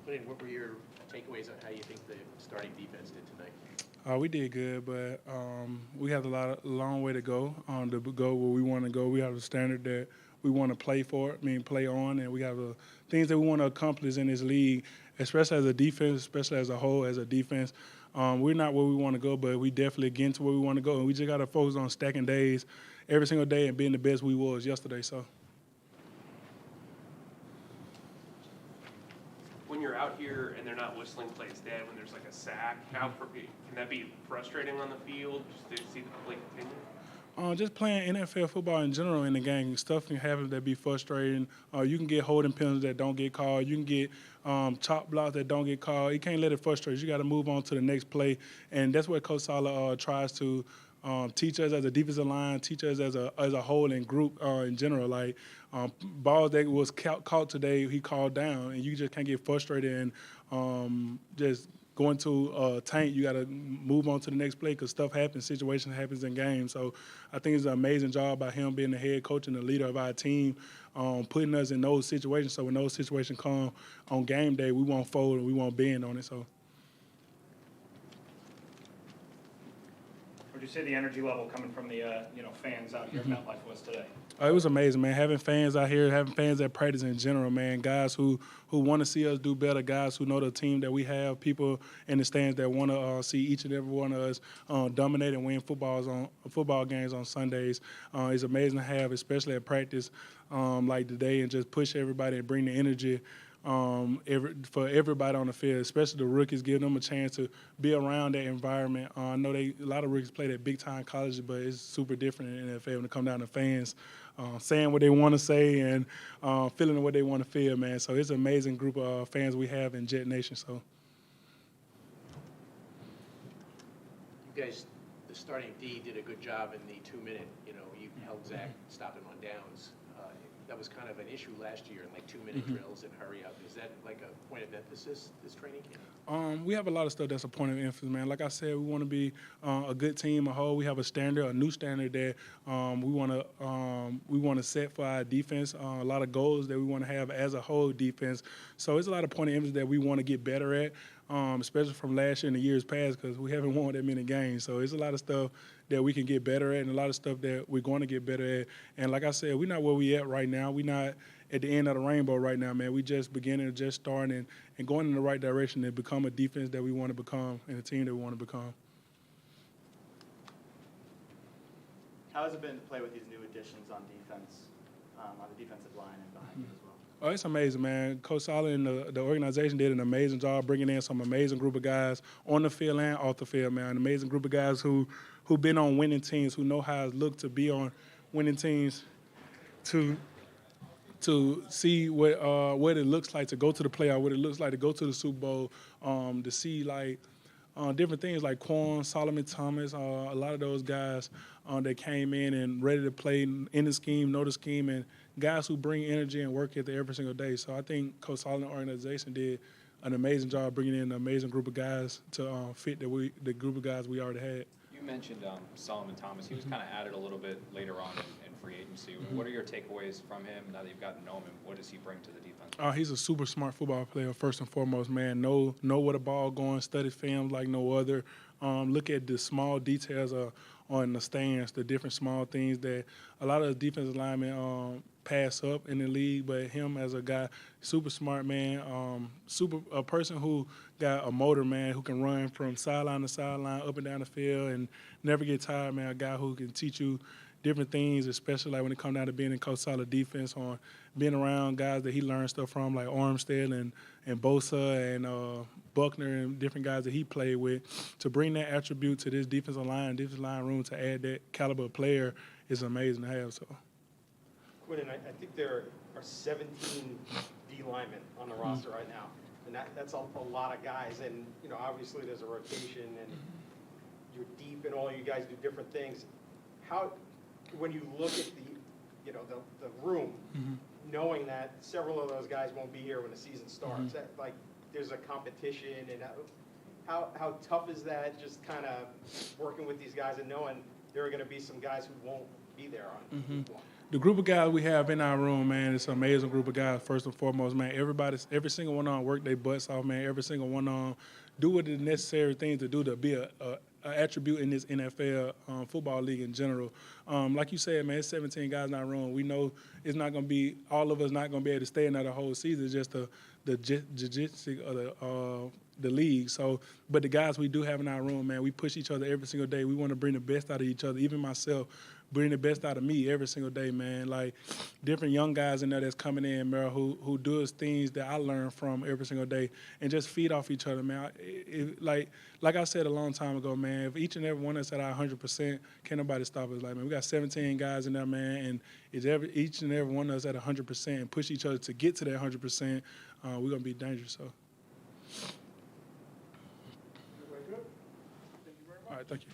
Quinnen, what were your takeaways on how you think the starting defense did tonight? We did good, but we have long way to go to go where we want to go. We have a standard that we want to play for, play on, and we have things that we want to accomplish in this league, especially as a defense, especially as a whole, as a defense. We're not where we want to go, but we definitely getting to where we want to go, and we just got to focus on stacking days every single day and being the best we was yesterday. So. When you're out here and they're not whistling plays dead, when there's like a sack, can that be frustrating on the field just to see the play continue? Just playing NFL football in general in the game, stuff can happen that be frustrating. You can get holding penalties that don't get called. You can get chop blocks that don't get called. You can't let it frustrate you. You got to move on to the next play, and that's what Coach Sala tries to teach us as a defensive line, teach us as a whole and group in general. Like balls that was caught today, he called down, and you just can't get frustrated and just going to a tank. You got to move on to the next play because stuff happens, situation happens in games. So I think it's an amazing job by him being the head coach and the leader of our team, putting us in those situations. So when those situations come on game day, we won't fold and we won't bend on it. So. Would you say the energy level coming from the fans out here at MetLife was today? It was amazing, man. Having fans out here, having fans at practice in general, man. Guys who want to see us do better, guys who know the team that we have, people in the stands that want to see each and every one of us dominate and win football games on Sundays. It's amazing to have, especially at practice like today, and just push everybody and bring the energy for everybody on the field, especially the rookies, give them a chance to be around that environment. I know a lot of rookies play at big-time colleges, but it's super different in the NFL when it comes down to fans saying what they want to say and feeling what they want to feel, man. So it's an amazing group of fans we have in Jet Nation. So. You guys, the starting D did a good job in the 2-minute. You held Zach, stopped him on downs. That was kind of an issue last year in like 2-minute drills and hurry up. Is that like a point of emphasis this training camp? We have a lot of stuff that's a point of emphasis, man. Like I said, we want to be a good team, a whole. We have a new standard that we want to set for our defense. A lot of goals that we want to have as a whole defense. So it's a lot of point of emphasis that we want to get better at, especially from last year and the years past, because we haven't won that many games. So it's a lot of stuff that we can get better at and a lot of stuff that we're going to get better at. And like I said, we're not where we at right now. We're not at the end of the rainbow right now, man. We just beginning, just starting and going in the right direction to become a defense that we want to become and a team that we want to become. How has it been to play with these new additions on defense, on the defensive line and behind you as well? Oh, it's amazing, man. Coach Sala and the organization did an amazing job bringing in some amazing group of guys on the field and off the field, man. An amazing group of guys who've been on winning teams, who know how it looks to be on winning teams, to see what it looks like to go to the playoff, what it looks like to go to the Super Bowl, to see like different things like Quan, Solomon Thomas, a lot of those guys that came in and ready to play in the scheme, know the scheme, and guys who bring energy and work ethic every single day. So I think Coach Sala and the organization did an amazing job bringing in an amazing group of guys to fit the group of guys we already had. You mentioned Solomon Thomas. He was kind of added a little bit later on in free agency. What are your takeaways from him now that you've gotten to know him, and what does he bring to the defense? He's a super smart football player, first and foremost, man. Know where the ball going, study film like no other. Look at the small details on the stands, the different small things that a lot of defensive linemen pass up in the league, but him as a guy, super smart, man, a person who got a motor, man, who can run from sideline to sideline, up and down the field and never get tired, man, a guy who can teach you different things, especially like when it comes down to being in Coach Sala defense, on being around guys that he learned stuff from, like Armstead and Bosa and Buckner and different guys that he played with, to bring that attribute to this defensive line room to add that caliber of player is amazing to have. So. Quinnen, I think there are 17 D linemen on the roster right now, and that's a lot of guys. And obviously there's a rotation, and you're deep, and all you guys do different things. How, when you look at the room, knowing that several of those guys won't be here when the season starts, that like there's a competition, and how tough is that? Just kind of working with these guys and knowing there are going to be some guys who won't be there on week one. The group of guys we have in our room, man, it's an amazing group of guys, first and foremost, man. Every single one of them work their butts off, man. Every single one of them do what the necessary things to do to be a attribute in this NFL football league in general. Like you said, man, it's 17 guys in our room. We know it's not going to be, all of us not going to be able to stay in there the whole season. It's just the jiu-jitsu of the league. So, but the guys we do have in our room, man, we push each other every single day. We want to bring the best out of each other, even myself. Bring the best out of me every single day, man. Like different young guys in there that's coming in, man, who does things that I learn from every single day and just feed off each other, man. Like I said a long time ago, man, if each and every one of us at our 100%, can't nobody stop us. Like, man, we got 17 guys in there, man, and if each and every one of us at 100% and push each other to get to that 100%, we're going to be dangerous. So. All right, thank you.